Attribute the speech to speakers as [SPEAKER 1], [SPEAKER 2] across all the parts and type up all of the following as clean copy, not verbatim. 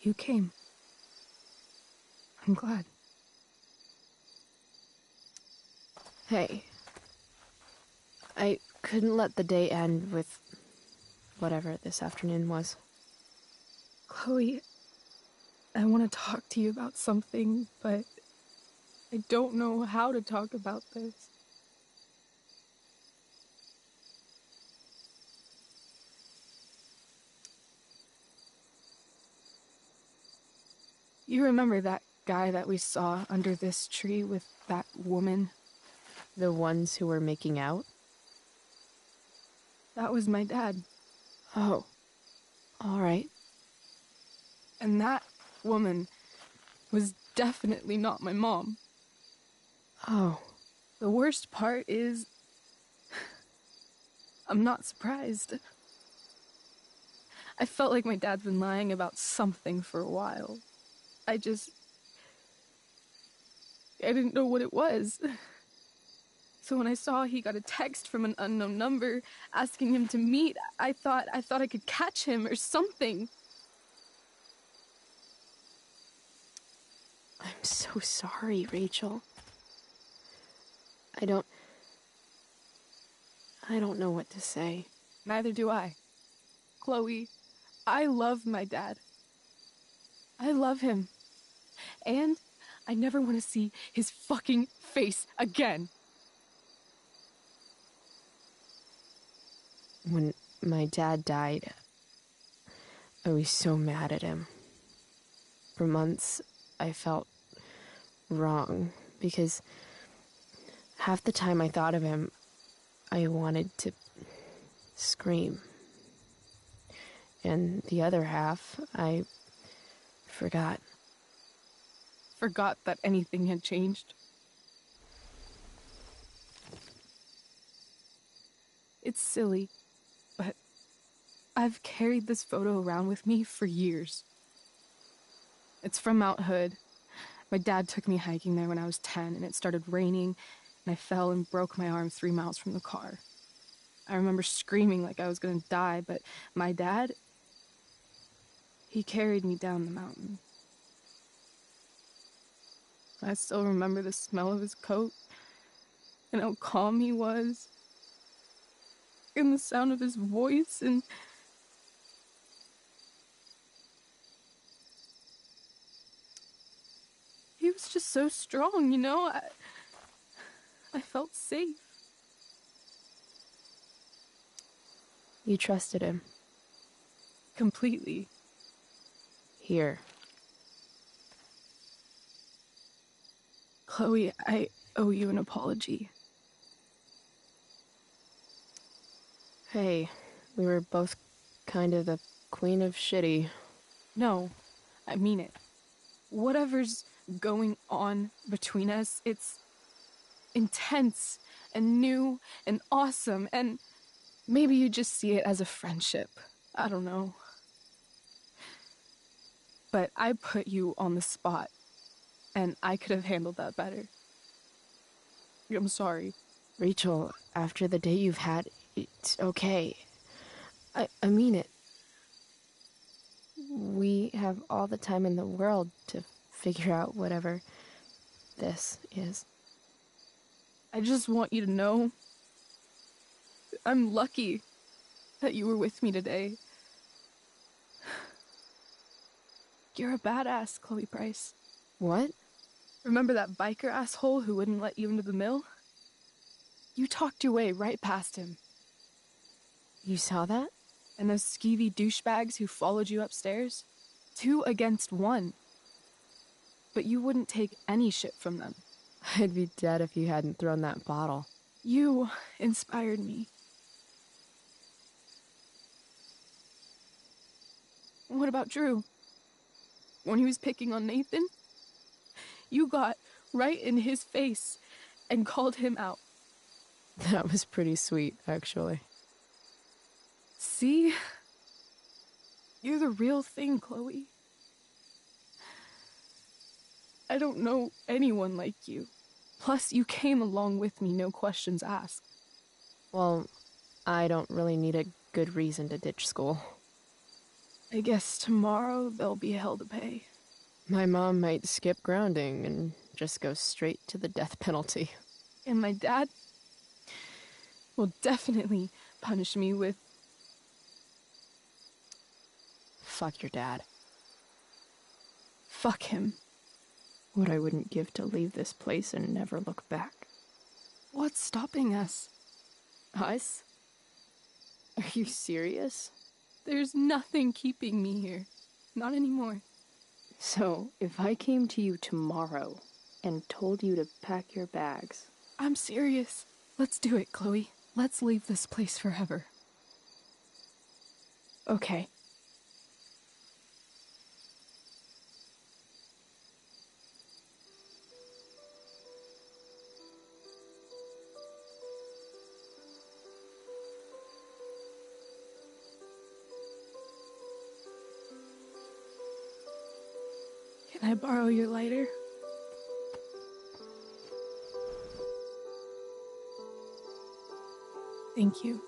[SPEAKER 1] You came. I'm glad.
[SPEAKER 2] Hey. I couldn't let the day end with whatever this afternoon was.
[SPEAKER 1] Chloe, I want to talk to you about something, but I don't know how to talk about this. You remember that guy that we saw under this tree with that woman?
[SPEAKER 2] The ones who were making out?
[SPEAKER 1] That was my dad.
[SPEAKER 2] Oh. All right.
[SPEAKER 1] And that woman was definitely not my mom.
[SPEAKER 2] Oh.
[SPEAKER 1] The worst part is, I'm not surprised. I felt like my dad's been lying about something for a while. I didn't know what it was. So when I saw he got a text from an unknown number asking him to meet, I thought I could catch him or something.
[SPEAKER 2] I'm so sorry, Rachel. I don't know what to say.
[SPEAKER 1] Neither do I. Chloe, I love my dad. I love him. And I never want to see his fucking face again.
[SPEAKER 2] When my dad died, I was so mad at him. For months, I felt wrong because half the time I thought of him, I wanted to scream. And the other half, I forgot.
[SPEAKER 1] Forgot that anything had changed. It's silly, but I've carried this photo around with me for years. It's from Mount Hood. My dad took me hiking there when I was 10, and it started raining, and I fell and broke my arm 3 miles from the car. I remember screaming like I was gonna die, but my dad, he carried me down the mountain. I still remember the smell of his coat, and how calm he was, and the sound of his voice, and he was just so strong, you know? I felt safe.
[SPEAKER 2] You trusted him.
[SPEAKER 1] Completely.
[SPEAKER 2] Here.
[SPEAKER 1] Chloe, I owe you an apology.
[SPEAKER 2] Hey, we were both kind of the queen of shitty.
[SPEAKER 1] No, I mean it. Whatever's going on between us, it's intense and new and awesome, and maybe you just see it as a friendship. I don't know. But I put you on the spot, and I could have handled that better. I'm sorry.
[SPEAKER 2] Rachel, after the day you've had, it's okay. I mean it. We have all the time in the world to figure out whatever this is.
[SPEAKER 1] I just want you to know I'm lucky that you were with me today. You're a badass, Chloe Price.
[SPEAKER 2] What?
[SPEAKER 1] Remember that biker asshole who wouldn't let you into the mill? You talked your way right past him.
[SPEAKER 2] You saw that?
[SPEAKER 1] And those skeevy douchebags who followed you upstairs? 2 against 1. But you wouldn't take any shit from them.
[SPEAKER 2] I'd be dead if you hadn't thrown that bottle.
[SPEAKER 1] You inspired me. What about Drew? When he was picking on Nathan? You got right in his face and called him out.
[SPEAKER 2] That was pretty sweet, actually.
[SPEAKER 1] See? You're the real thing, Chloe. I don't know anyone like you. Plus, you came along with me, no questions asked.
[SPEAKER 2] Well, I don't really need a good reason to ditch school.
[SPEAKER 1] I guess tomorrow there'll be hell to pay.
[SPEAKER 2] My mom might skip grounding and just go straight to the death penalty.
[SPEAKER 1] And my dad will definitely punish me with...
[SPEAKER 2] Fuck your dad.
[SPEAKER 1] Fuck him.
[SPEAKER 2] What I wouldn't give to leave this place and never look back.
[SPEAKER 1] What's stopping us?
[SPEAKER 2] Us? Are you serious?
[SPEAKER 1] There's nothing keeping me here. Not anymore.
[SPEAKER 2] So, if I came to you tomorrow and told you to pack your bags...
[SPEAKER 1] I'm serious. Let's do it, Chloe. Let's leave this place forever.
[SPEAKER 2] Okay.
[SPEAKER 1] Can I borrow your lighter? Thank you.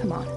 [SPEAKER 2] Come on.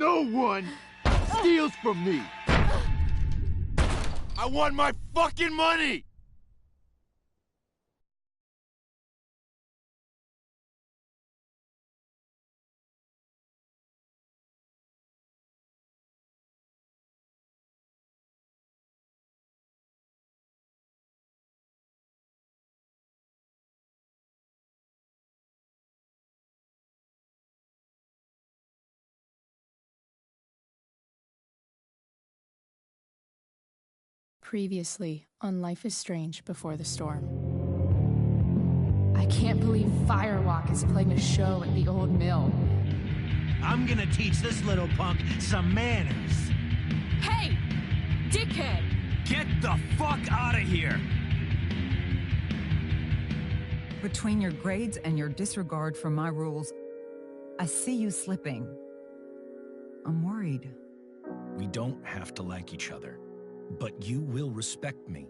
[SPEAKER 3] No one steals from me. I want my fucking money!
[SPEAKER 1] Previously on Life is Strange Before the Storm. I can't believe Firewalk is playing a show at the old mill.
[SPEAKER 4] I'm gonna teach this little punk some manners.
[SPEAKER 1] Hey! Dickhead!
[SPEAKER 4] Get the fuck out of here!
[SPEAKER 5] Between your grades and your disregard for my rules, I see you slipping. I'm worried.
[SPEAKER 4] We don't have to like each other, but you will respect me.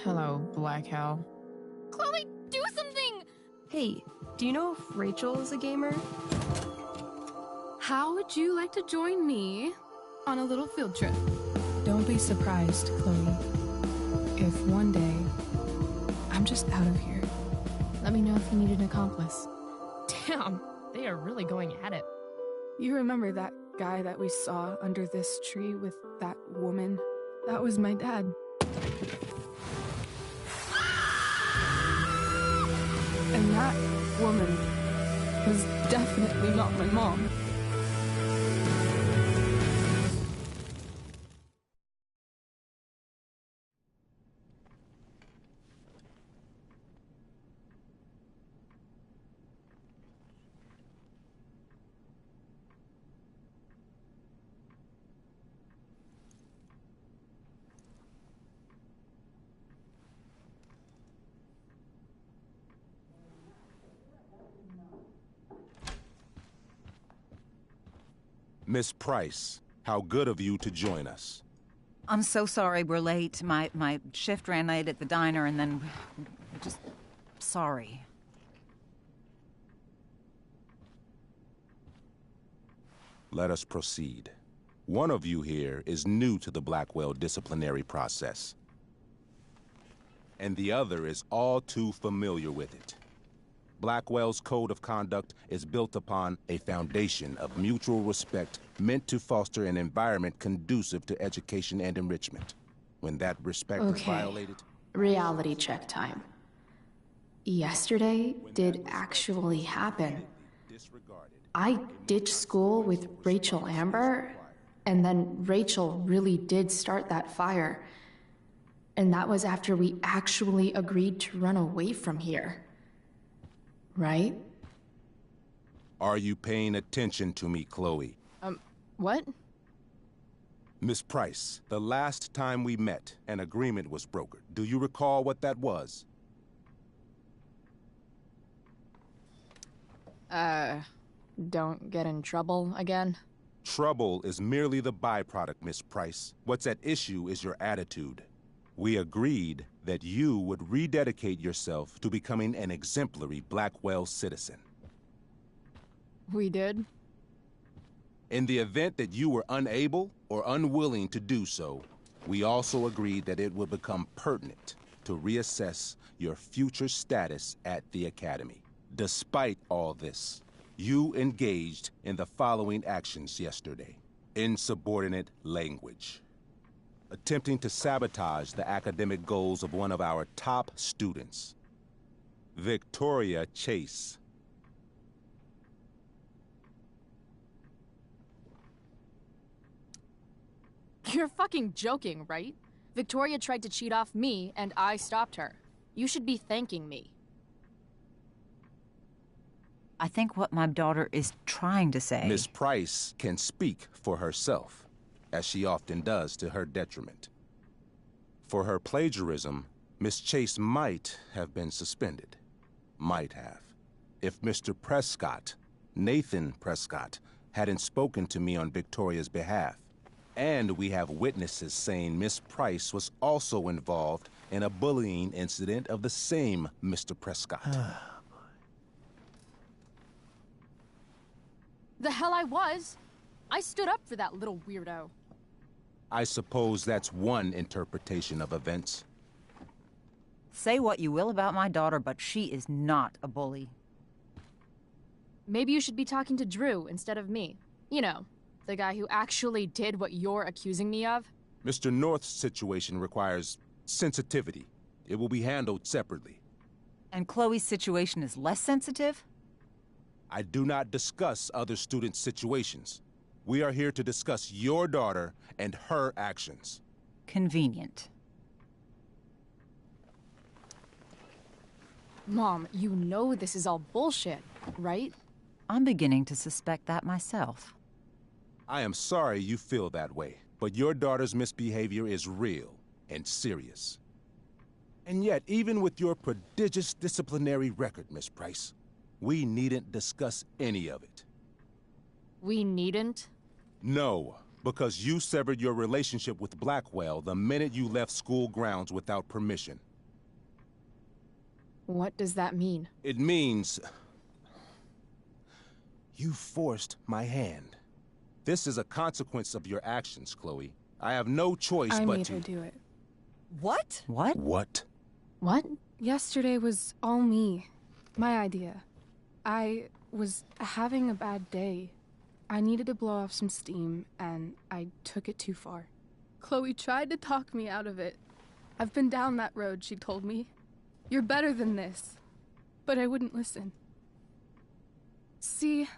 [SPEAKER 2] Hello, Black Hal.
[SPEAKER 1] Chloe, do something!
[SPEAKER 6] Hey, do you know if Rachel is a gamer?
[SPEAKER 1] How would you like to join me on a little field trip? Don't be surprised, Chloe, if one day I'm just out of here. Let me know if you need an accomplice.
[SPEAKER 6] Damn, they are really going at it.
[SPEAKER 1] You remember that guy that we saw under this tree with that woman? That was my dad. And that woman was definitely not my mom.
[SPEAKER 7] Miss Price, how good of you to join us.
[SPEAKER 5] I'm so sorry we're late. My shift ran late at the diner and then... just... sorry.
[SPEAKER 7] Let us proceed. One of you here is new to the Blackwell disciplinary process, and the other is all too familiar with it. Blackwell's code of conduct is built upon a foundation of mutual respect meant to foster an environment conducive to education and enrichment. When that respect is violated...
[SPEAKER 2] Reality check time. Yesterday did actually happen. I ditched school with Rachel Amber, and then Rachel really did start that fire. And that was after we actually agreed to run away from here. Right?
[SPEAKER 7] Are you paying attention to me, Chloe?
[SPEAKER 1] What?
[SPEAKER 7] Miss Price, the last time we met, an agreement was brokered. Do you recall what that was?
[SPEAKER 2] Don't get in trouble again?
[SPEAKER 7] Trouble is merely the byproduct, Miss Price. What's at issue is your attitude. We agreed that you would rededicate yourself to becoming an exemplary Blackwell citizen.
[SPEAKER 1] We did?
[SPEAKER 7] In the event that you were unable or unwilling to do so, we also agreed that it would become pertinent to reassess your future status at the Academy. Despite all this, you engaged in the following actions yesterday. Insubordinate language. Attempting to sabotage the academic goals of one of our top students, Victoria Chase.
[SPEAKER 6] You're fucking joking, right? Victoria tried to cheat off me, and I stopped her. You should be thanking me.
[SPEAKER 5] I think what my daughter is trying to say...
[SPEAKER 7] Miss Price can speak for herself, as she often does to her detriment. For her plagiarism, Miss Chase might have been suspended. Might have. If Mr. Prescott, Nathan Prescott, hadn't spoken to me on Victoria's behalf. And we have witnesses saying Miss Price was also involved in a bullying incident of the same Mr. Prescott.
[SPEAKER 6] The hell I was? I stood up for that little weirdo.
[SPEAKER 7] I suppose that's one interpretation of events.
[SPEAKER 8] Say what you will about my daughter, but she is not a bully.
[SPEAKER 6] Maybe you should be talking to Drew instead of me. You know, the guy who actually did what you're accusing me of.
[SPEAKER 7] Mr. North's situation requires sensitivity. It will be handled separately.
[SPEAKER 8] And Chloe's situation is less sensitive?
[SPEAKER 7] I do not discuss other students' situations. We are here to discuss your daughter and her actions.
[SPEAKER 8] Convenient.
[SPEAKER 6] Mom, you know this is all bullshit, right?
[SPEAKER 8] I'm beginning to suspect that myself.
[SPEAKER 7] I am sorry you feel that way, but your daughter's misbehavior is real and serious. And yet, even with your prodigious disciplinary record, Miss Price, we needn't discuss any of it.
[SPEAKER 6] We needn't?
[SPEAKER 7] No, because you severed your relationship with Blackwell the minute you left school grounds without permission.
[SPEAKER 6] What does that mean?
[SPEAKER 7] It means... you forced my hand. This is a consequence of your actions, Chloe. I have no choice
[SPEAKER 1] I
[SPEAKER 7] but
[SPEAKER 1] made
[SPEAKER 7] to...
[SPEAKER 1] her do it.
[SPEAKER 8] What? What?
[SPEAKER 7] What?
[SPEAKER 6] What?
[SPEAKER 1] Yesterday was all me. My idea. I was having a bad day. I needed to blow off some steam, and I took it too far. Chloe tried to talk me out of it. I've been down that road, she told me. You're better than this. But I wouldn't listen. See,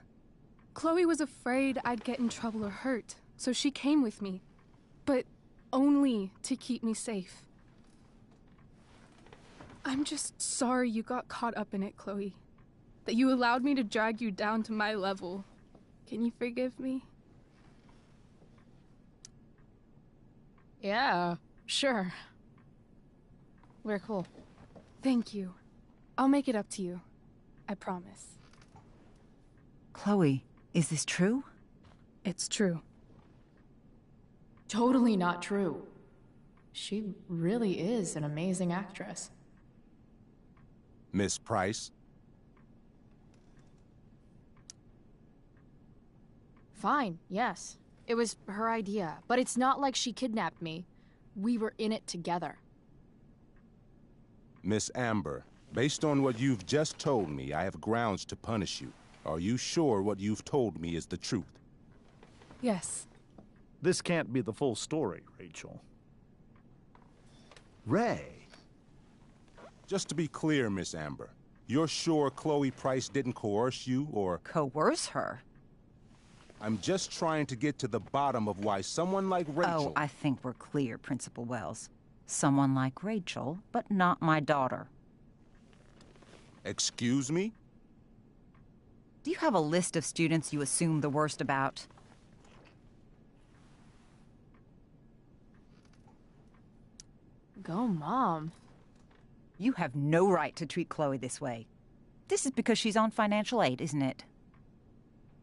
[SPEAKER 1] Chloe was afraid I'd get in trouble or hurt, so she came with me. But only to keep me safe. I'm just sorry you got caught up in it, Chloe. That you allowed me to drag you down to my level. Can you forgive me?
[SPEAKER 6] Yeah, sure. We're cool.
[SPEAKER 1] Thank you. I'll make it up to you. I promise.
[SPEAKER 8] Chloe, is this true?
[SPEAKER 1] It's true.
[SPEAKER 6] Totally not true. She really is an amazing actress.
[SPEAKER 7] Miss Price?
[SPEAKER 6] Fine, yes. It was her idea, but it's not like she kidnapped me. We were in it together.
[SPEAKER 7] Miss Amber, based on what you've just told me, I have grounds to punish you. Are you sure what you've told me is the truth?
[SPEAKER 1] Yes.
[SPEAKER 9] This can't be the full story, Rachel. Ray.
[SPEAKER 7] Just to be clear, Miss Amber, you're sure Chloe Price didn't coerce you, or...
[SPEAKER 8] Coerce her?
[SPEAKER 7] I'm just trying to get to the bottom of why someone like Rachel...
[SPEAKER 8] Oh, I think we're clear, Principal Wells. Someone like Rachel, but not my daughter.
[SPEAKER 7] Excuse me?
[SPEAKER 8] Do you have a list of students you assume the worst about?
[SPEAKER 6] Go, Mom.
[SPEAKER 8] You have no right to treat Chloe this way. This is because she's on financial aid, isn't it?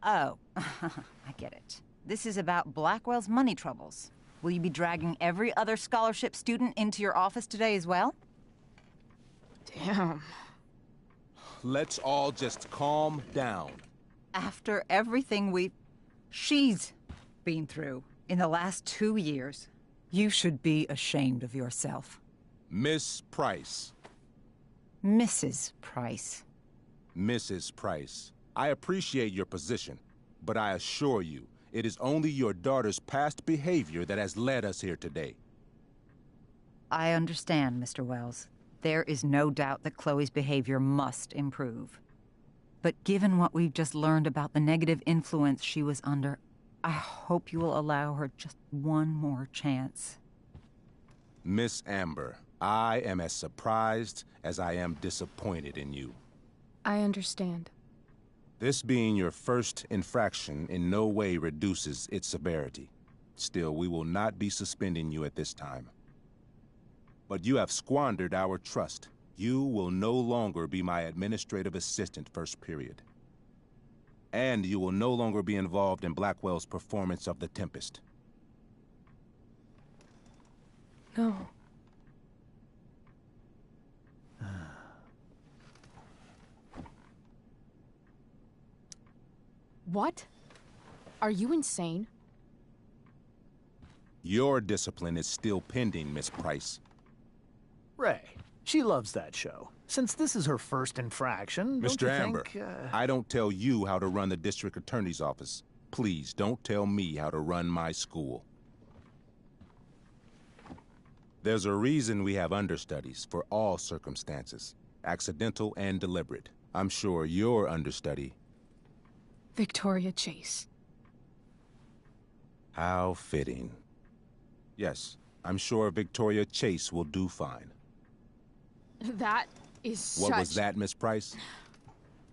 [SPEAKER 8] Oh, I get it. This is about Blackwell's money troubles. Will you be dragging every other scholarship student into your office today as well?
[SPEAKER 6] Damn.
[SPEAKER 7] Let's all just calm down.
[SPEAKER 8] After everything she's been through in the last 2 years, you should be ashamed of yourself.
[SPEAKER 7] Miss Price.
[SPEAKER 8] Mrs. Price.
[SPEAKER 7] Mrs. Price, I appreciate your position, but I assure you, it is only your daughter's past behavior that has led us here today.
[SPEAKER 8] I understand, Mr. Wells. There is no doubt that Chloe's behavior must improve. But given what we've just learned about the negative influence she was under, I hope you will allow her just one more chance.
[SPEAKER 7] Miss Amber, I am as surprised as I am disappointed in you.
[SPEAKER 1] I understand.
[SPEAKER 7] This being your first infraction in no way reduces its severity. Still, we will not be suspending you at this time. But you have squandered our trust. You will no longer be my administrative assistant first period. And you will no longer be involved in Blackwell's performance of The Tempest.
[SPEAKER 1] No.
[SPEAKER 6] What? Are you insane?
[SPEAKER 7] Your discipline is still pending, Miss Price.
[SPEAKER 9] Ray, she loves that show. Since this is her first infraction, don't
[SPEAKER 7] Mr.
[SPEAKER 9] you
[SPEAKER 7] Amber,
[SPEAKER 9] think,
[SPEAKER 7] I don't tell you how to run the district attorney's office. Please don't tell me how to run my school. There's a reason we have understudies for all circumstances, accidental and deliberate. I'm sure your understudy...
[SPEAKER 1] Victoria Chase.
[SPEAKER 7] How fitting. Yes, I'm sure Victoria Chase will do fine.
[SPEAKER 6] That is such...
[SPEAKER 7] What was that, Miss Price?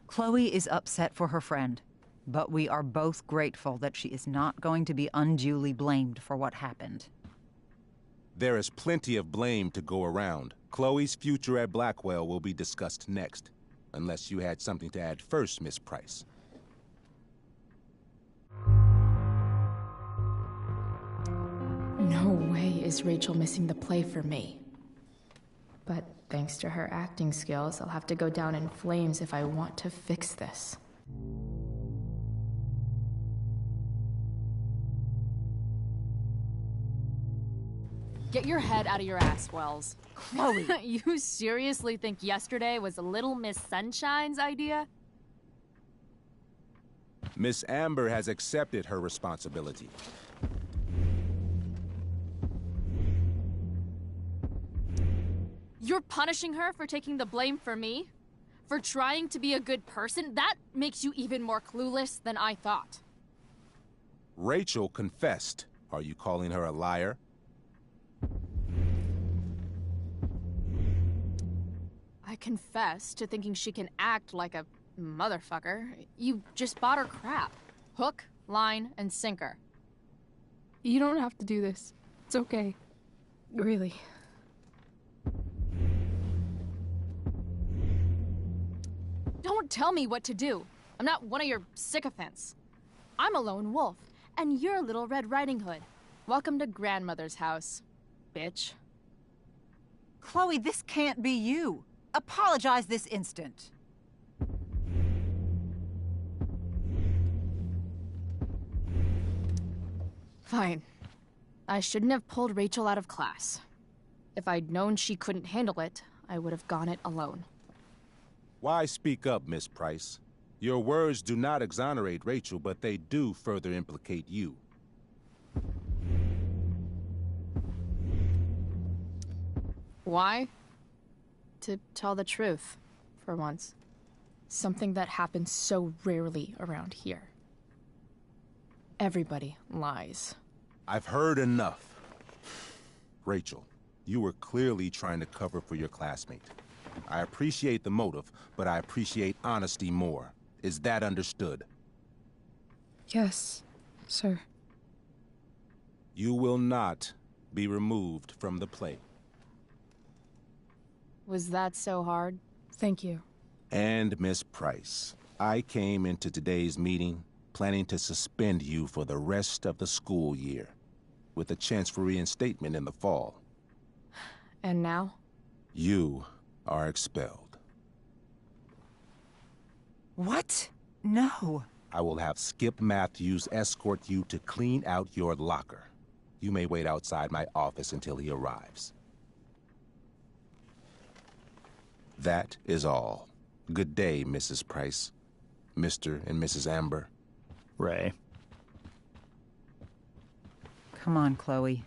[SPEAKER 8] Chloe is upset for her friend, but we are both grateful that she is not going to be unduly blamed for what happened.
[SPEAKER 7] There is plenty of blame to go around. Chloe's future at Blackwell will be discussed next. Unless you had something to add first, Miss Price.
[SPEAKER 1] No way is Rachel missing the play for me.
[SPEAKER 2] But thanks to her acting skills, I'll have to go down in flames if I want to fix this.
[SPEAKER 6] Get your head out of your ass, Wells.
[SPEAKER 8] Chloe!
[SPEAKER 6] You seriously think yesterday was Little Miss Sunshine's idea?
[SPEAKER 7] Miss Amber has accepted her responsibility.
[SPEAKER 6] You're punishing her for taking the blame for me? For trying to be a good person? That makes you even more clueless than I thought.
[SPEAKER 7] Rachel confessed. Are you calling her a liar?
[SPEAKER 6] I confess to thinking she can act like a motherfucker. You just bought her crap. Hook, line, and sinker.
[SPEAKER 1] You don't have to do this. It's okay. Really.
[SPEAKER 6] Don't tell me what to do. I'm not one of your sycophants. I'm a lone wolf, and you're Little Red Riding Hood. Welcome to grandmother's house, bitch.
[SPEAKER 8] Chloe, this can't be you. Apologize this instant.
[SPEAKER 6] Fine. I shouldn't have pulled Rachel out of class. If I'd known she couldn't handle it, I would have gone it alone.
[SPEAKER 7] Why speak up, Miss Price? Your words do not exonerate Rachel, but they do further implicate you.
[SPEAKER 6] Why? To tell the truth, for once.
[SPEAKER 1] Something that happens so rarely around here. Everybody lies.
[SPEAKER 7] I've heard enough. Rachel, you were clearly trying to cover for your classmate. I appreciate the motive, but I appreciate honesty more. Is that understood?
[SPEAKER 1] Yes, sir.
[SPEAKER 7] You will not be removed from the play.
[SPEAKER 6] Was that so hard?
[SPEAKER 1] Thank you.
[SPEAKER 7] And Miss Price, I came into today's meeting planning to suspend you for the rest of the school year, with a chance for reinstatement in the fall.
[SPEAKER 6] And now?
[SPEAKER 7] You are expelled.
[SPEAKER 8] What? No.
[SPEAKER 7] I will have Skip Matthews escort you to clean out your locker. You may wait outside my office until he arrives. That is all. Good day, Mrs. Price. Mr. and Mrs. Amber.
[SPEAKER 9] Ray.
[SPEAKER 8] Come on, Chloe.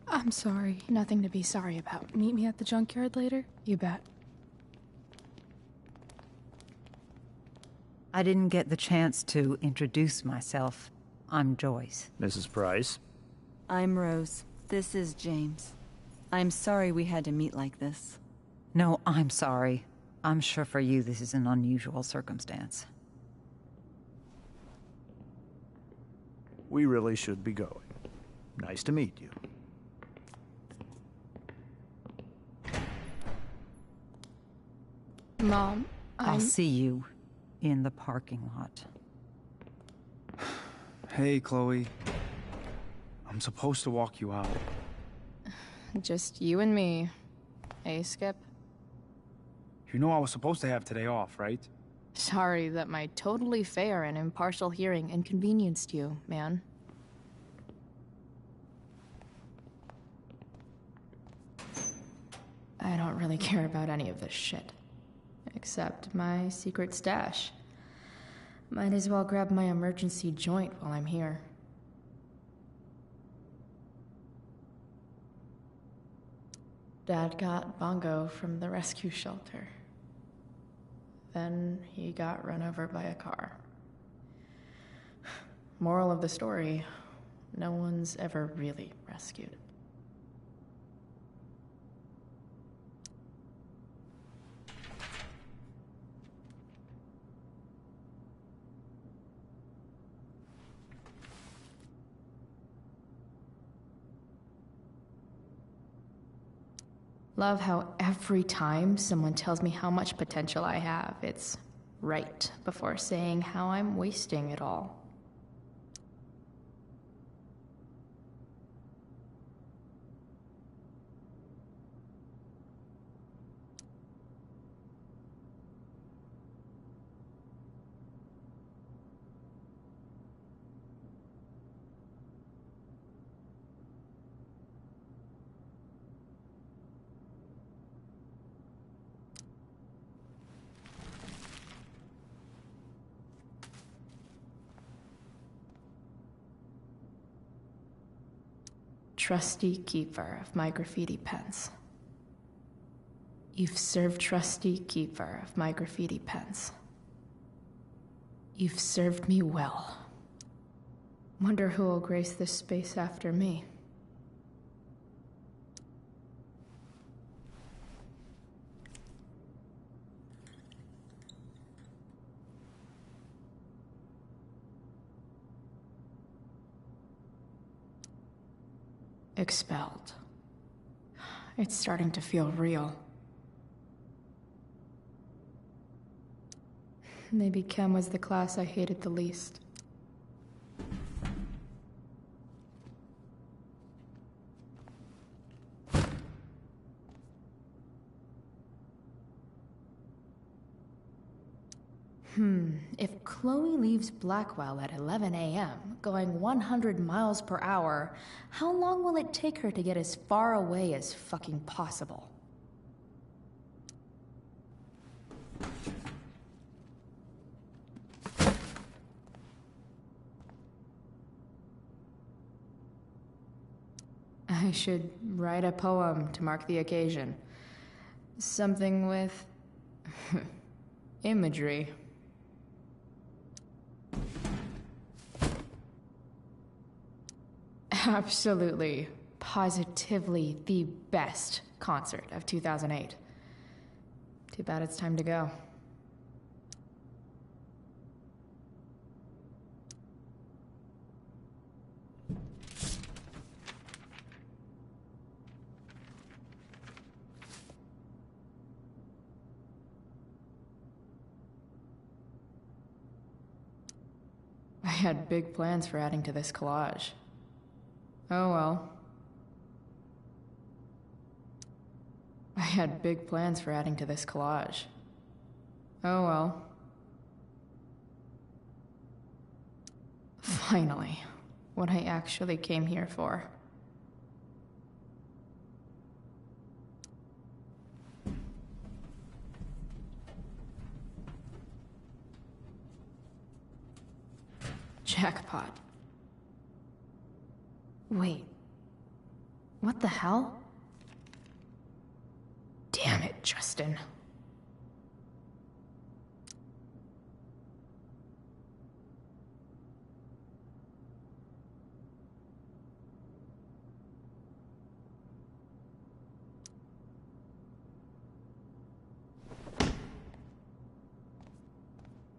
[SPEAKER 1] I'm sorry. Nothing to be sorry about. Meet me at the junkyard later? You bet.
[SPEAKER 8] I didn't get the chance to introduce myself. I'm Joyce.
[SPEAKER 9] Mrs. Price.
[SPEAKER 10] I'm Rose. This is James. I'm sorry we had to meet like this.
[SPEAKER 8] No, I'm sorry. I'm sure for you this is an unusual circumstance.
[SPEAKER 9] We really should be going. Nice to meet you.
[SPEAKER 1] Mom,
[SPEAKER 8] I'll see you in the parking lot.
[SPEAKER 11] Hey, Chloe. I'm supposed to walk you out.
[SPEAKER 1] Just you and me. Hey, Skip?
[SPEAKER 11] You know I was supposed to have today off, right?
[SPEAKER 1] Sorry that my totally fair and impartial hearing inconvenienced you, man. I don't really care about any of this shit. Except my secret stash. Might as well grab my emergency joint while I'm here. Dad got Bongo from the rescue shelter. Then he got run over by a car. Moral of the story, no one's ever really rescued. Love how every time someone tells me how much potential I have, it's right before saying how I'm wasting it all. Trusty keeper of my graffiti pens. You've served trusty keeper of my graffiti pens. You've served me well. Wonder who will grace this space after me. Expelled. It's starting to feel real. Maybe Chem was the class I hated the least. If Chloe leaves Blackwell at 11 a.m., going 100 miles per hour, how long will it take her to get as far away as fucking possible? I should write a poem to mark the occasion. Something with imagery. Absolutely, positively the best concert of 2008. Too bad it's time to go. I had big plans for adding to this collage. Oh well. I had big plans for adding to this collage. Oh well. Finally, what I actually came here for. Jackpot. Wait. What the hell? Damn it, Justin.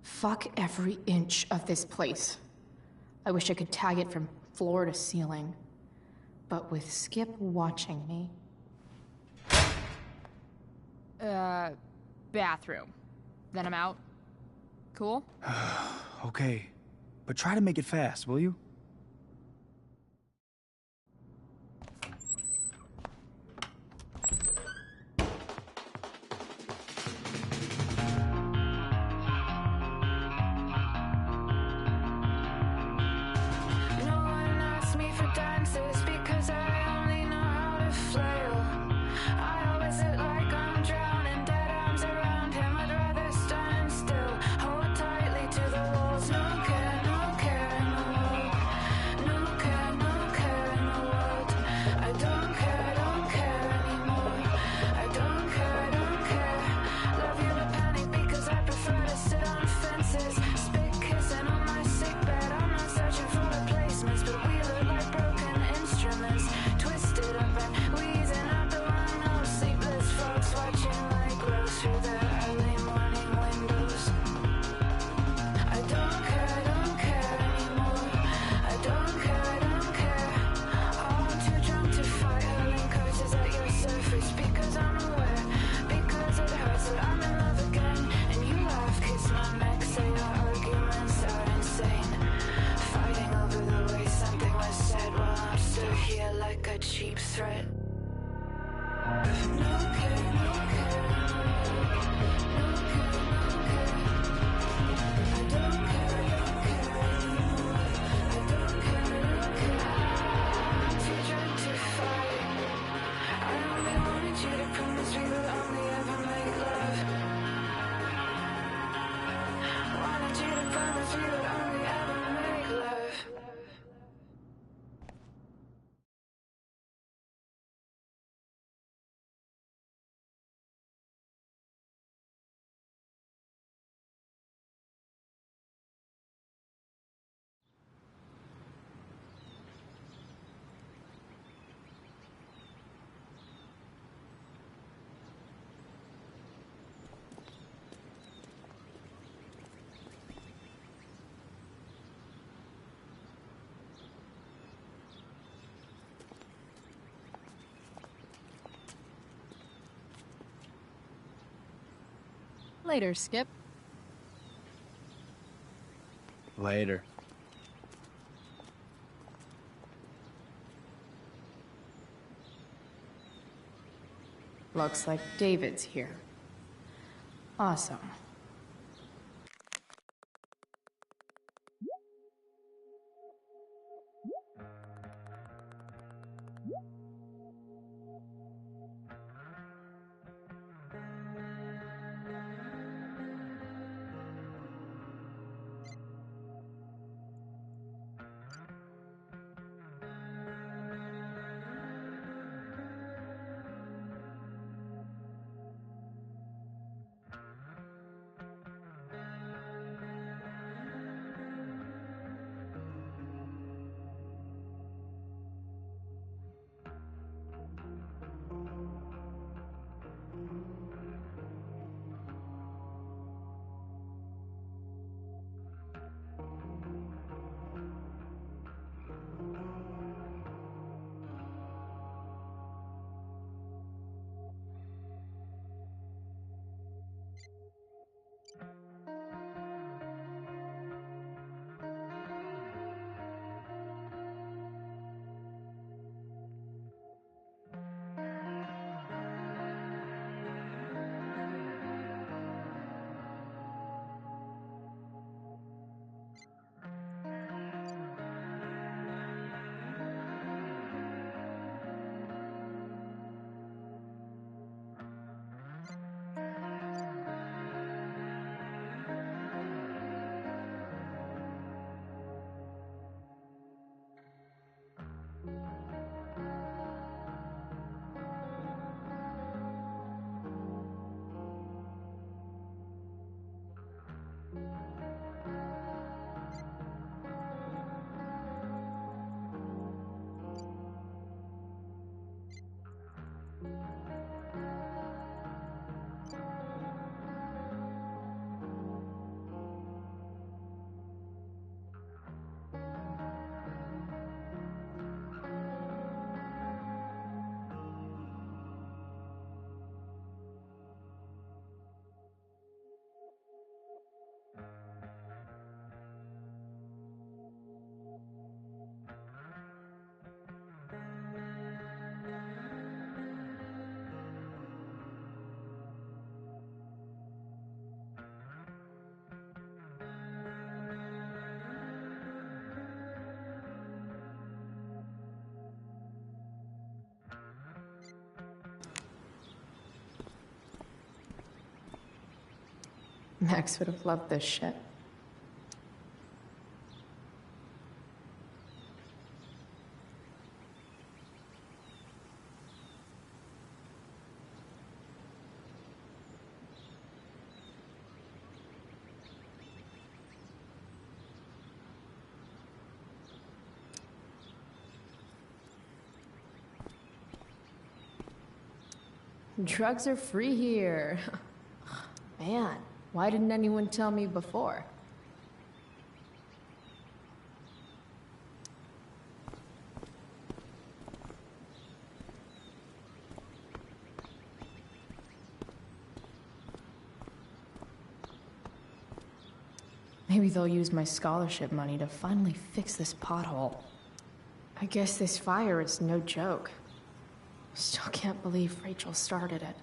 [SPEAKER 1] Fuck every inch of this place. I wish I could tag it from floor to ceiling. But with Skip watching me... bathroom. Then I'm out. Cool?
[SPEAKER 11] Okay, but try to make it fast, will you?
[SPEAKER 12] dances because I only know how to flail. I always look like I'm drowning, dead arms around him. I'd rather stand still, hold tightly to the walls. No care in the world. No care in the world. I don't care anymore. I don't care. Love you with panic because I prefer to sit on fences. Spit kissing on my sick bed. I'm not searching for replacements, but we look like broken instruments. Twisted up and wheezing out the window. Sleepless frogs watching like crows through their early morning windows. I don't care anymore. I don't care. Oh, I'm too drunk to fight, hurling curses at your surface because I'm aware, because it hurts that I'm in love again. And you laugh, kiss my neck, say our arguments are insane. Fighting over the way something was said while I'm still here like a cheap threat. No care. I don't care anymore. I don't care. I'm too drunk to fight. I only wanted you to promise we would only ever make love. Wanted you to promise we would only ever make love.
[SPEAKER 6] Later, Skip.
[SPEAKER 11] Later.
[SPEAKER 2] Looks like David's here. Awesome. Max would have loved this shit. Drugs are free here. Man, why didn't anyone tell me before? Maybe they'll use my scholarship money to finally fix this pothole. I guess this fire is no joke. Still can't believe Rachel started it.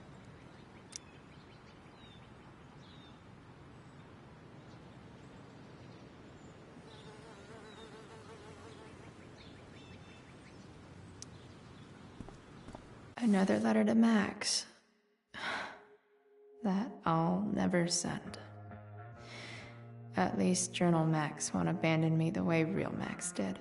[SPEAKER 2] Another letter to Max. That I'll never send. At least Journal Max won't abandon me the way real Max did.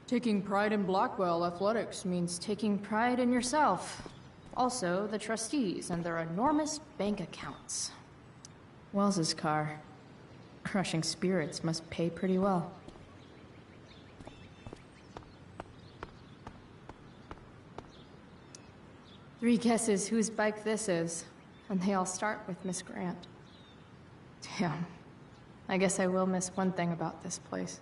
[SPEAKER 2] Taking pride in Blackwell athletics means taking pride in yourself.
[SPEAKER 6] Also, the trustees and their enormous bank accounts.
[SPEAKER 2] Wells's car. Crushing spirits must pay pretty well.
[SPEAKER 6] Three guesses whose bike this is, and they all start with Miss Grant. Damn. I guess I will miss one thing about this place.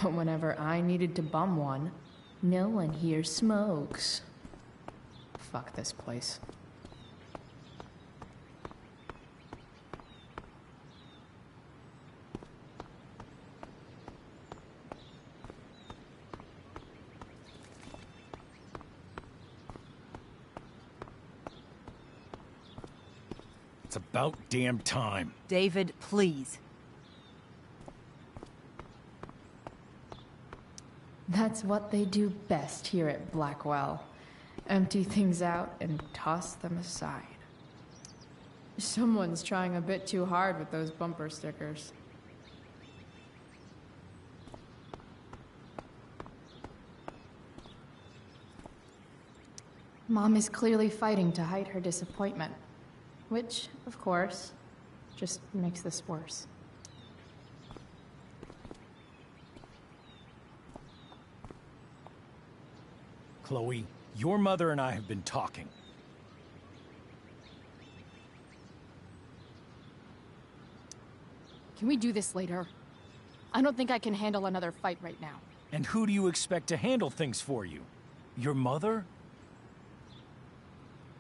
[SPEAKER 2] But whenever I needed to bum one, no one here smokes. Fuck this place.
[SPEAKER 4] It's about damn time.
[SPEAKER 8] David, please.
[SPEAKER 2] That's what they do best here at Blackwell. Empty things out and toss them aside. Someone's trying a bit too hard with those bumper stickers.
[SPEAKER 6] Mom is clearly fighting to hide her disappointment. Which, of course, just makes this worse.
[SPEAKER 4] Chloe, your mother and I have been talking.
[SPEAKER 6] Can we do this later? I don't think I can handle another fight right now.
[SPEAKER 4] And who do you expect to handle things for you? Your mother?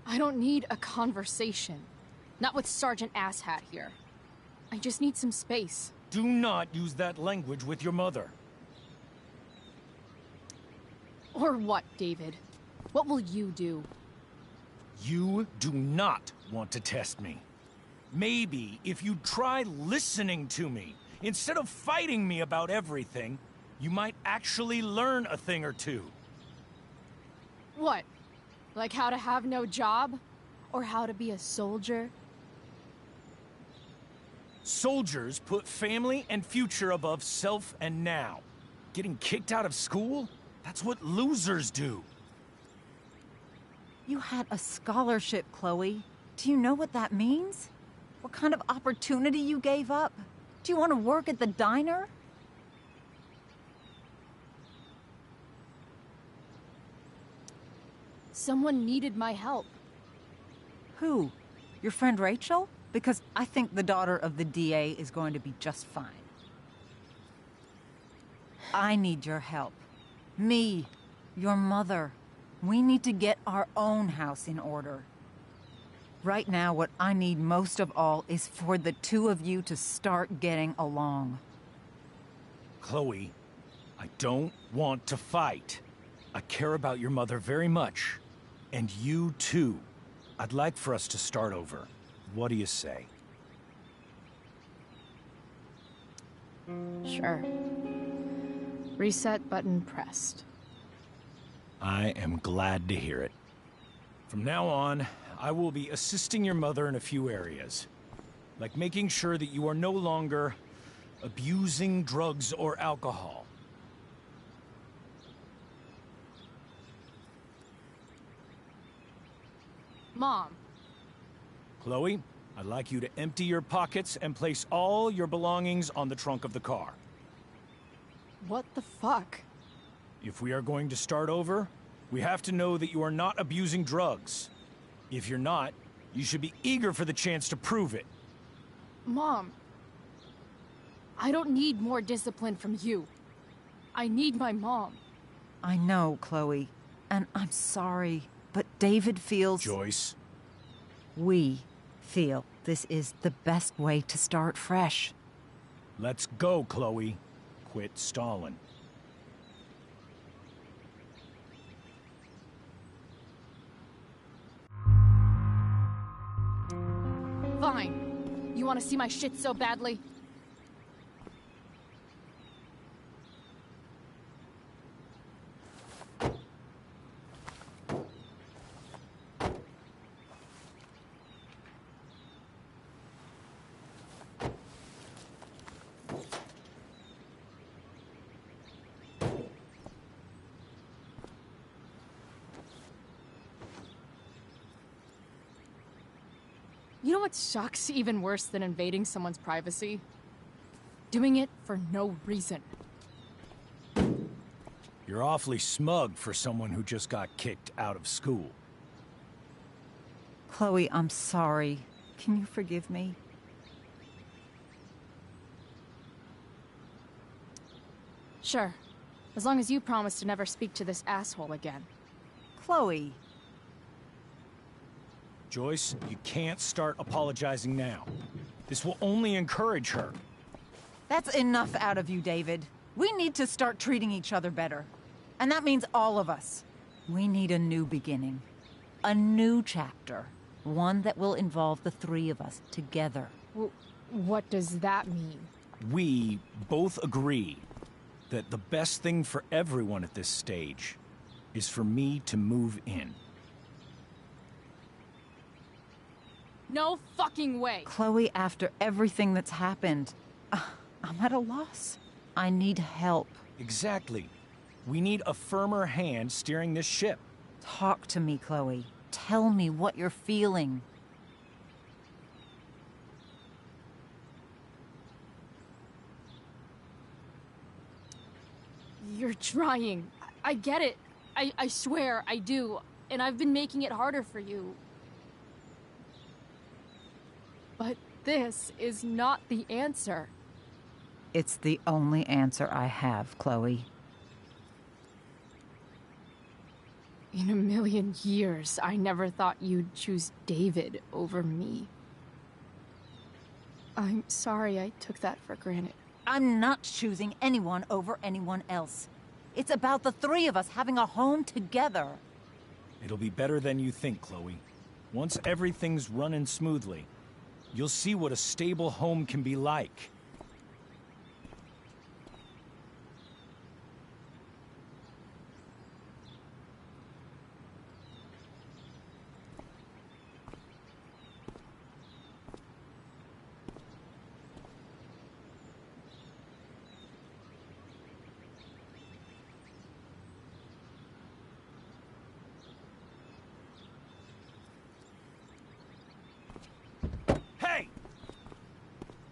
[SPEAKER 6] I don't need a conversation. Not with Sergeant Asshat here. I just need some space.
[SPEAKER 4] Do not use that language with your mother.
[SPEAKER 6] Or what, David? What will you do?
[SPEAKER 4] You do not want to test me. Maybe if you try listening to me, instead of fighting me about everything, you might actually learn a thing or two.
[SPEAKER 6] What? Like how to have no job? Or how to be a soldier?
[SPEAKER 4] Soldiers put family and future above self and now. Getting kicked out of school? That's what losers do.
[SPEAKER 8] You had a scholarship, Chloe. Do you know what that means? What kind of opportunity you gave up? Do you want to work at the diner?
[SPEAKER 6] Someone needed my help.
[SPEAKER 8] Who? Your friend Rachel? Because I think the daughter of the DA is going to be just fine. I need your help. Me, your mother. We need to get our own house in order. Right now, what I need most of all is for the two of you to start getting along.
[SPEAKER 4] Chloe, I don't want to fight. I care about your mother very much. And you too. I'd like for us to start over. What do you say?
[SPEAKER 6] Sure. Reset button pressed.
[SPEAKER 4] I am glad to hear it. From now on, I will be assisting your mother in a few areas. Like making sure that you are no longer abusing drugs or alcohol.
[SPEAKER 6] Mom.
[SPEAKER 4] Chloe, I'd like you to empty your pockets and place all your belongings on the trunk of the car.
[SPEAKER 6] What the fuck?
[SPEAKER 4] If we are going to start over, we have to know that you are not abusing drugs. If you're not, you should be eager for the chance to prove it.
[SPEAKER 6] Mom. I don't need more discipline from you. I need my mom.
[SPEAKER 8] I know, Chloe, and I'm sorry, but David feels...
[SPEAKER 4] Joyce.
[SPEAKER 8] We feel this is the best way to start fresh.
[SPEAKER 4] Let's go, Chloe. Quit stalling.
[SPEAKER 6] Fine. You want to see my shit so badly? You know what sucks even worse than invading someone's privacy? Doing it for no reason.
[SPEAKER 4] You're awfully smug for someone who just got kicked out of school.
[SPEAKER 8] Chloe, I'm sorry. Can you forgive me?
[SPEAKER 6] Sure. As long as you promise to never speak to this asshole again.
[SPEAKER 8] Chloe.
[SPEAKER 4] Joyce, you can't start apologizing now. This will only encourage her.
[SPEAKER 8] That's enough out of you, David. We need to start treating each other better. And that means all of us. We need a new beginning. A new chapter. One that will involve the three of us together.
[SPEAKER 6] What does that mean?
[SPEAKER 4] We both agree that the best thing for everyone at this stage is for me to move in.
[SPEAKER 6] No fucking way!
[SPEAKER 8] Chloe, after everything that's happened, I'm at a loss. I need help.
[SPEAKER 4] Exactly. We need a firmer hand steering this ship.
[SPEAKER 8] Talk to me, Chloe. Tell me what you're feeling.
[SPEAKER 6] You're trying. I get it. I swear, I do. And I've been making it harder for you. But this is not the answer.
[SPEAKER 8] It's the only answer I have, Chloe.
[SPEAKER 6] In a million years, I never thought you'd choose David over me. I'm sorry I took that for granted.
[SPEAKER 8] I'm not choosing anyone over anyone else. It's about the three of us having a home together.
[SPEAKER 4] It'll be better than you think, Chloe. Once everything's running smoothly, you'll see what a stable home can be like.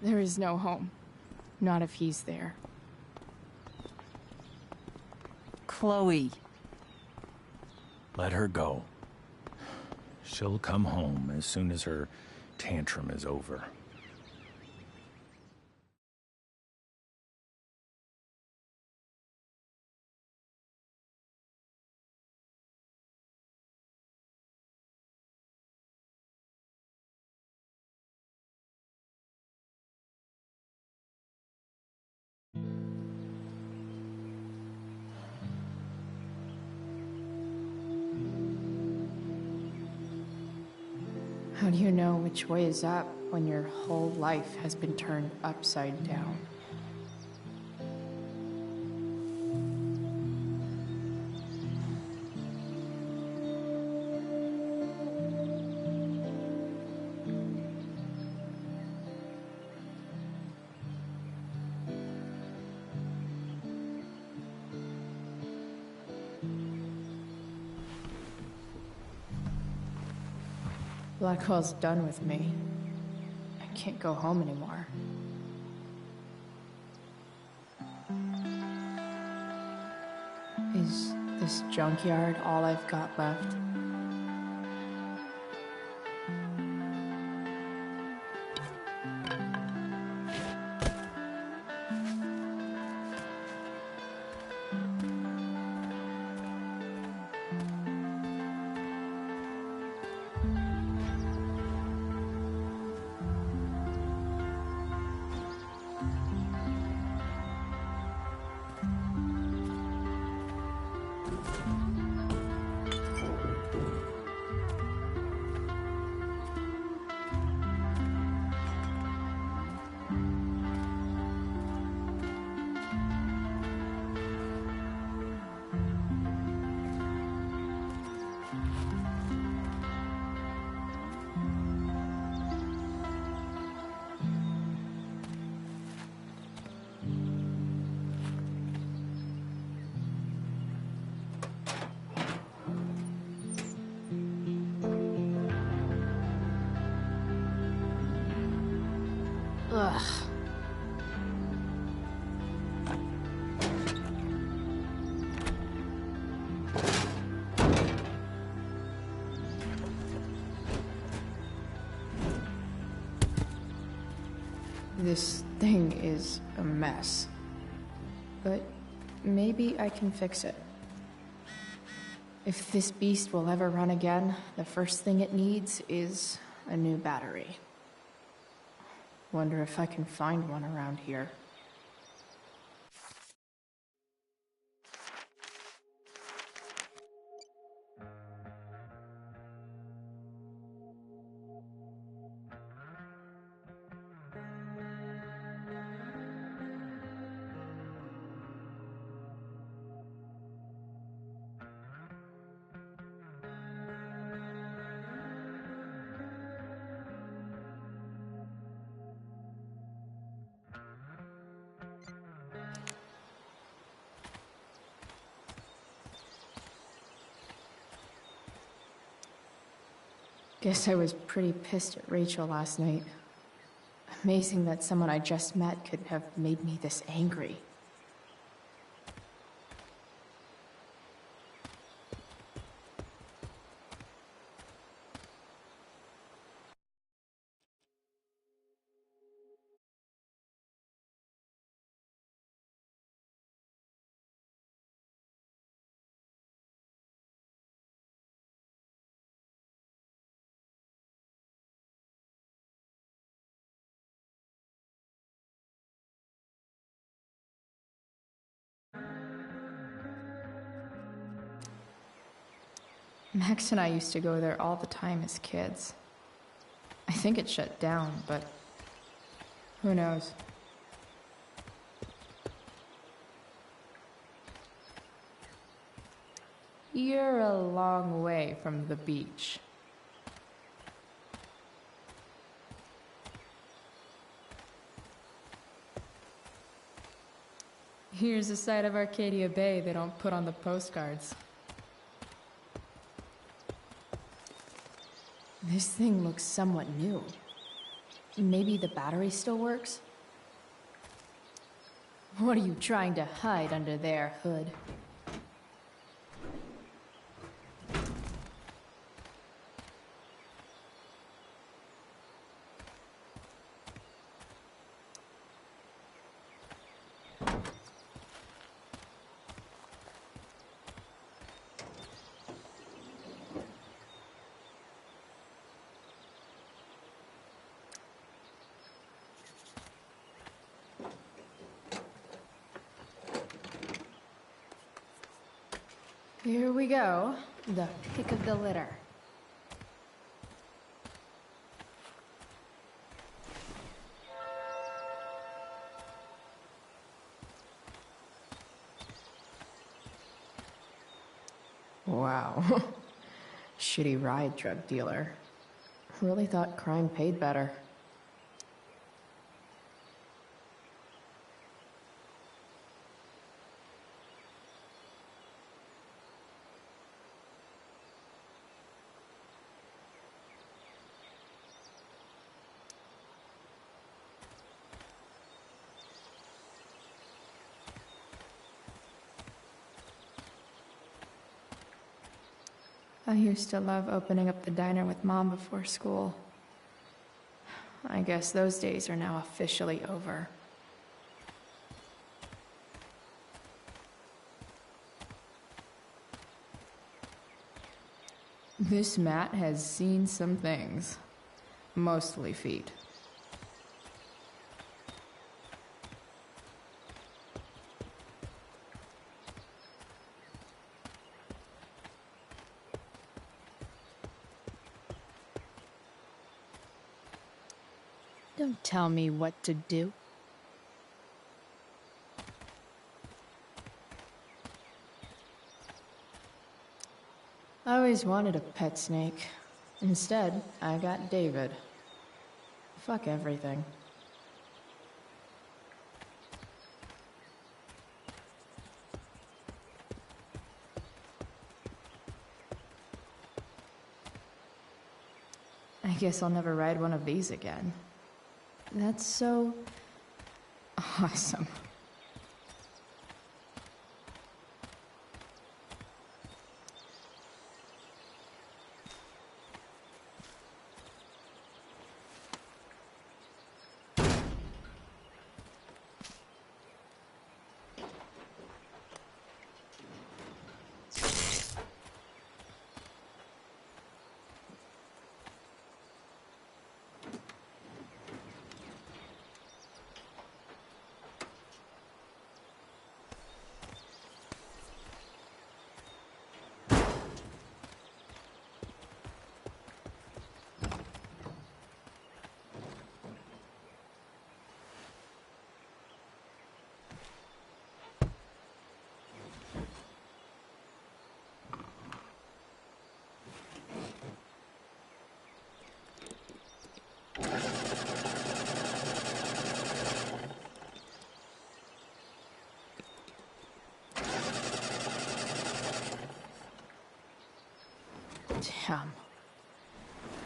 [SPEAKER 6] There is no home. Not if he's there.
[SPEAKER 8] Chloe.
[SPEAKER 4] Let her go. She'll come home as soon as her tantrum is over.
[SPEAKER 1] How do you know which way is up when your whole life has been turned upside down? Blackwell's done with me. I can't go home anymore. Is this junkyard all I've got left? Ugh. This thing is a mess. But maybe I can fix it. If this beast will ever run again, the first thing it needs is a new battery. Wonder if I can find one around here. Guess I was pretty pissed at Rachel last night. Amazing that someone I just met could have made me this angry. Max and I used to go there all the time as kids. I think it shut down, but who knows? You're a long way from the beach. Here's a side of Arcadia Bay they don't put on the postcards. This thing looks somewhat new. Maybe the battery still works? What are you trying to hide under there, Hood? Here we go, the pick of the litter. Wow. Shitty ride drug dealer. Really thought crime paid better. I used to love opening up the diner with Mom before school. I guess those days are now officially over. This mat has seen some things. Mostly feet. Don't tell me what to do. I always wanted a pet snake. Instead, I got David. Fuck everything. I guess I'll never ride one of these again.
[SPEAKER 2] That's so awesome. Damn.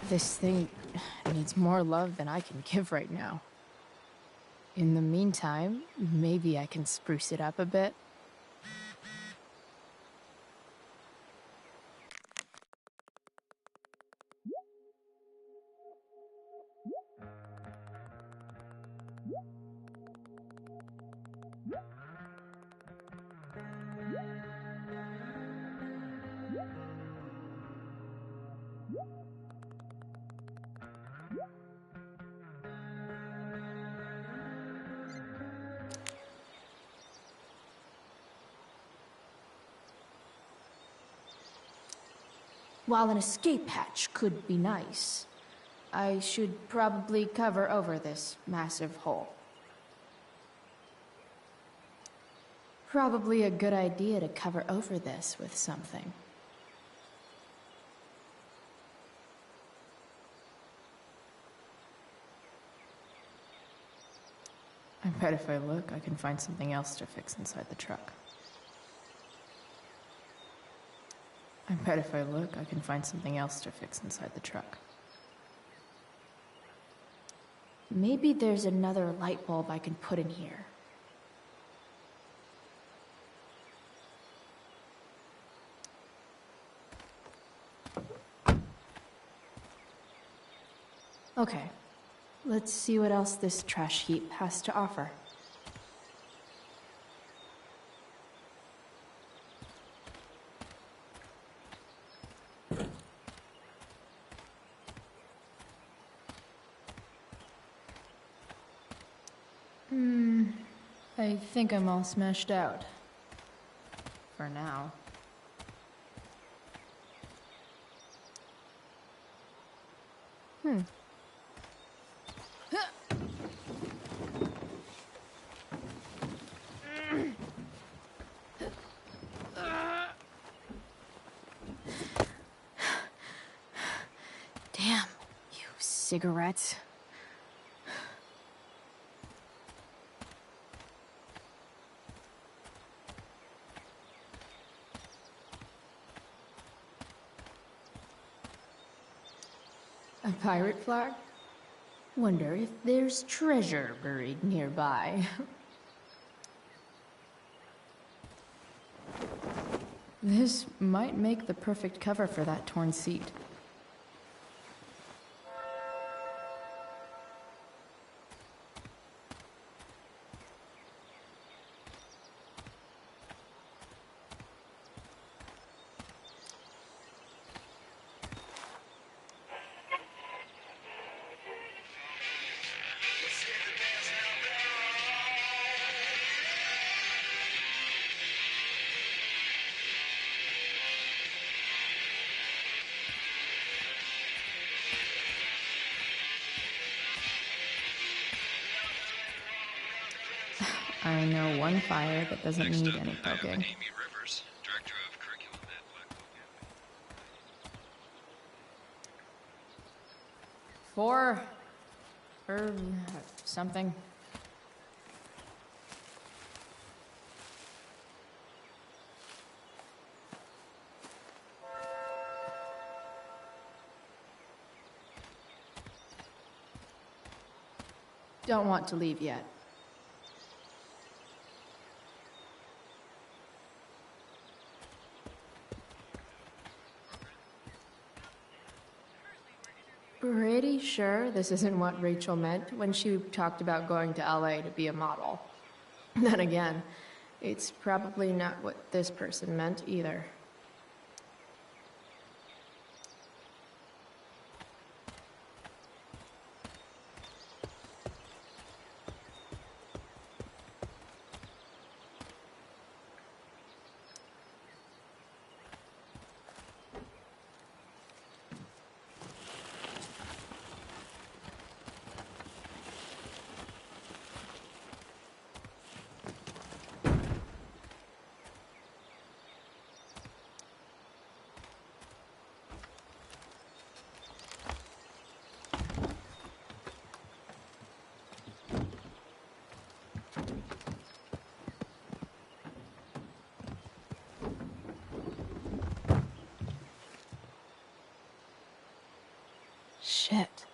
[SPEAKER 2] This thing needs more love than I can give right now. In the meantime, maybe I can spruce it up a bit. While an escape hatch could be nice, I should probably cover over this massive hole. Probably a good idea to cover over this with something. I bet if I look, I can find something else to fix inside the truck. I bet if I look, I can find something else to fix inside the truck. Maybe there's another light bulb I can put in here. Okay, let's see what else this trash heap has to offer. I think I'm all smashed out. For now. Damn, you cigarettes. A pirate flag? Wonder if there's treasure buried nearby. This might make the perfect cover for that torn seat. I know one fire that doesn't need any poking.
[SPEAKER 13] Amy Rivers, Director of Curriculum at Blackwell Campus.
[SPEAKER 2] 4 or something.
[SPEAKER 6] don't want to leave yet. Pretty sure this isn't what Rachel meant when she talked about going to LA to be a model. Then again, it's probably not what this person meant either. Shit.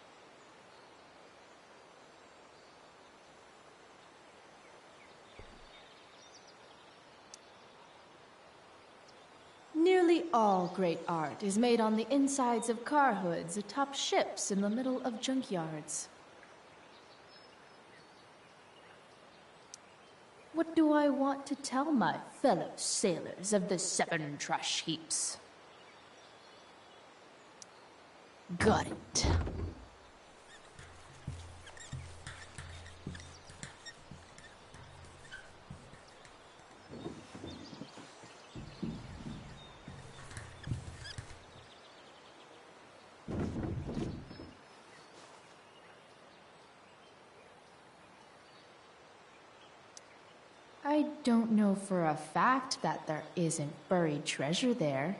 [SPEAKER 6] Nearly all great art is made on the insides of car hoods atop ships in the middle of junkyards. What do I want to tell my fellow sailors of the 7 trash heaps? Got it. I don't know for a fact that there isn't buried treasure there.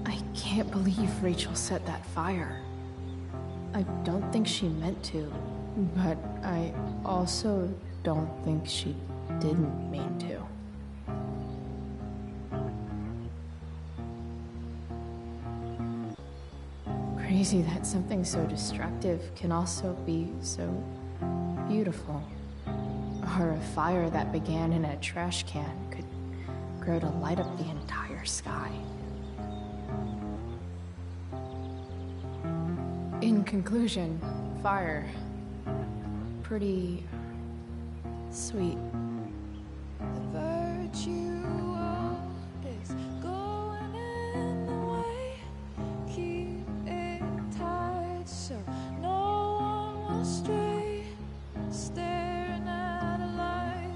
[SPEAKER 6] I can't believe Rachel set that fire. I don't think she meant to, but I also don't think she didn't mean to. Crazy that something so destructive can also be so beautiful. Or a fire that began in a trash can could grow to light up the entire sky. In conclusion, fire. Pretty sweet.
[SPEAKER 12] The virtue is going in the way. Keep it tight so no one will stray. Staring at a light.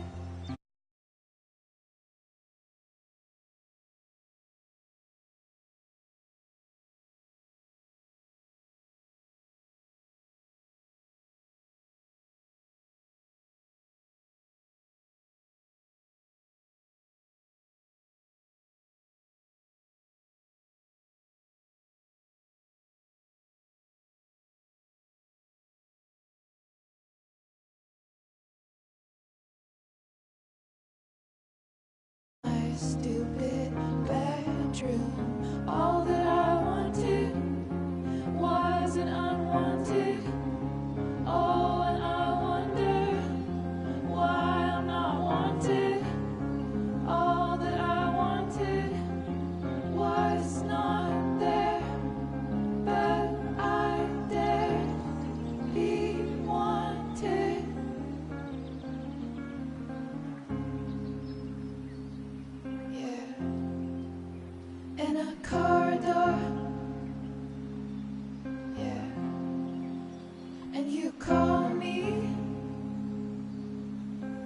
[SPEAKER 12] My stupid bedroom. All that I wanted wasn't unwanted. Oh, and I wonder why I'm not wanted. All that I wanted was not there, but I dare be wanted. In a corridor, yeah, and you call me,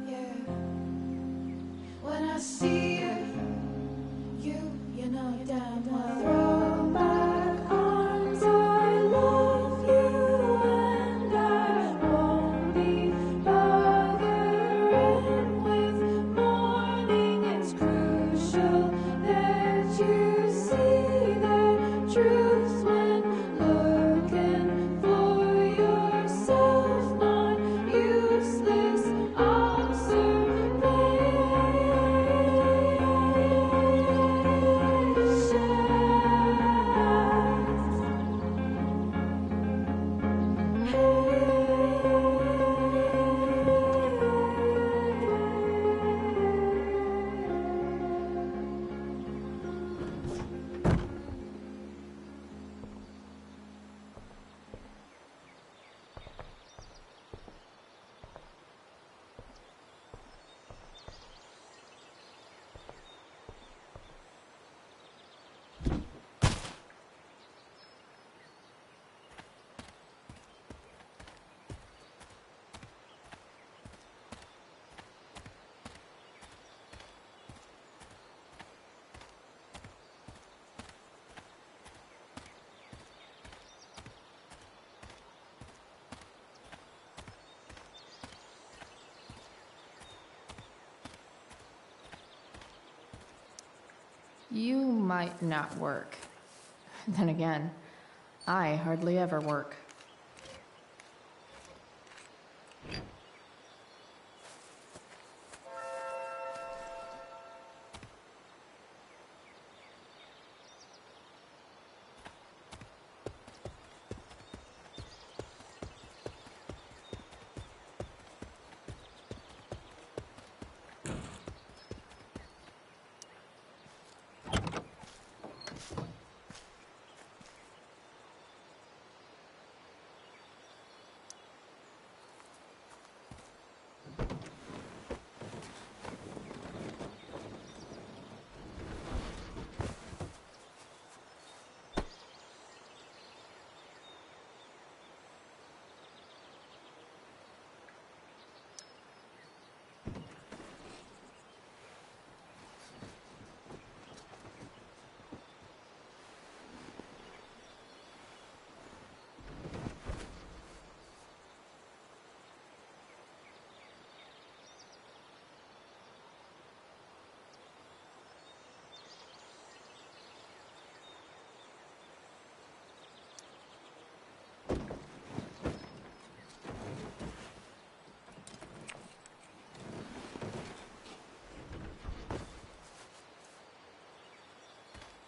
[SPEAKER 12] yeah. When I see you know damn well throw back on
[SPEAKER 6] You might not work. Then again, I hardly ever work.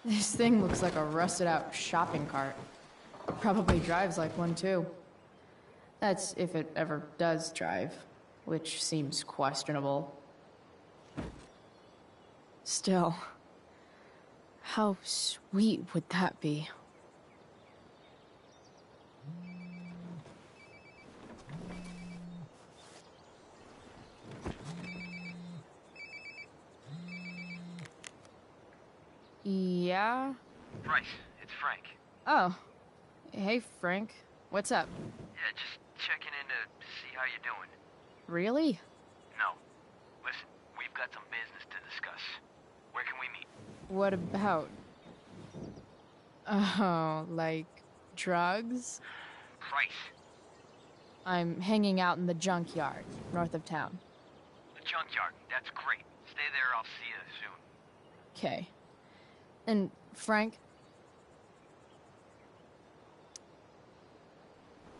[SPEAKER 6] This thing looks like a rusted out shopping cart. Probably drives like one too. That's if it ever does drive, which seems questionable. Still, how sweet would that be? Yeah?
[SPEAKER 14] Bryce, it's Frank.
[SPEAKER 6] Oh. Hey, Frank. What's up?
[SPEAKER 14] Yeah, just checking in to see how you're doing.
[SPEAKER 6] Really?
[SPEAKER 14] No. Listen, we've got some business to discuss. Where can we meet?
[SPEAKER 6] What about? Oh, like drugs?
[SPEAKER 14] Price.
[SPEAKER 6] I'm hanging out in the junkyard, north of town.
[SPEAKER 14] The junkyard. That's great. Stay there, I'll see you soon.
[SPEAKER 6] Okay. And, Frank?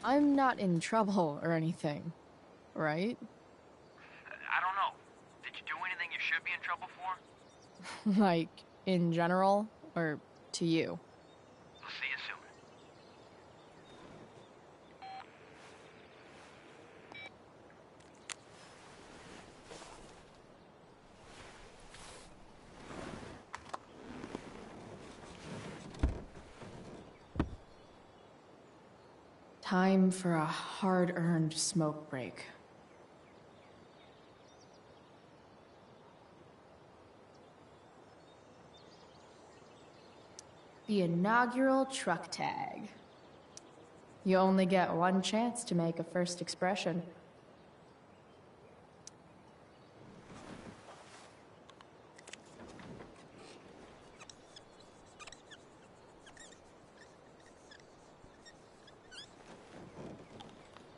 [SPEAKER 6] I'm not in trouble or anything, right?
[SPEAKER 14] I don't know. Did you do anything you should be in trouble for?
[SPEAKER 6] Like, in general, or to you?
[SPEAKER 14] I'll see you soon.
[SPEAKER 6] Time for a hard-earned smoke break. The inaugural truck tag. You only get one chance to make a first expression.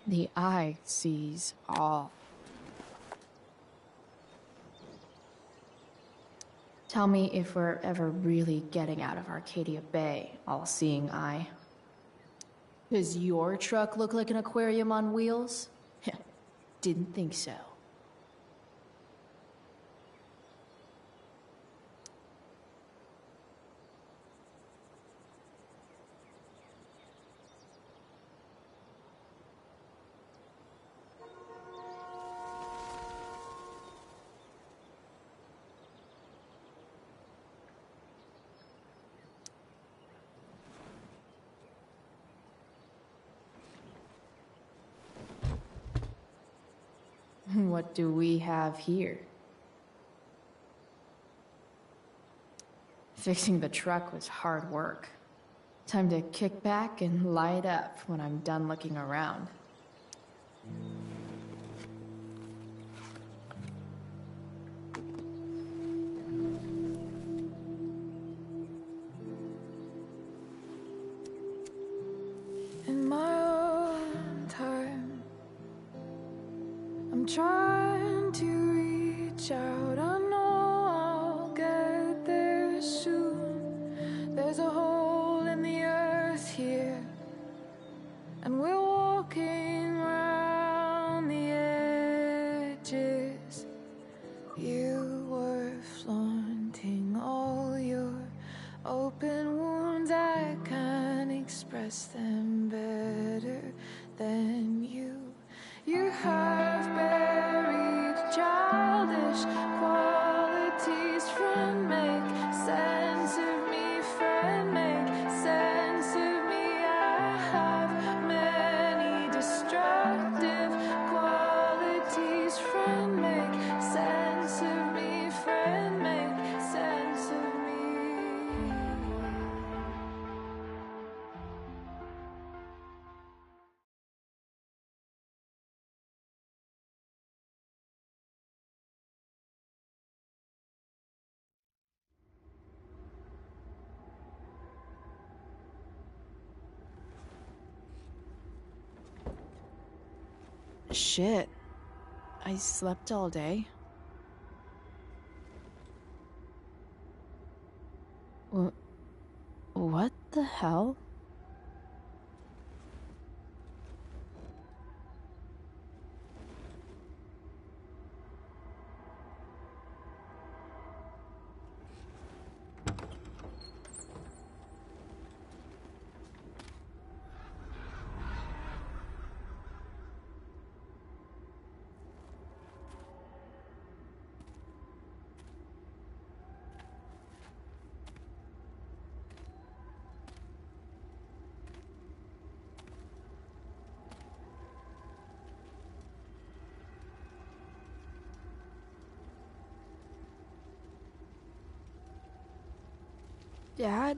[SPEAKER 6] The eye sees all. Tell me if we're ever really getting out of Arcadia Bay, all-seeing eye. Does your truck look like an aquarium on wheels? Didn't think so. What do we have here? Fixing the truck was hard work. Time to kick back and light up when I'm done looking around.
[SPEAKER 12] In my own time, I'm trying to reach out. I know I'll get there soon. less than better than you. You have buried childish qualities. Friend, make sense of me. Friend, make sense of me. I have many destructive qualities. Friend, make sense of me. Friend, make sense of me.
[SPEAKER 6] Shit. I slept all day. What the hell? Dad?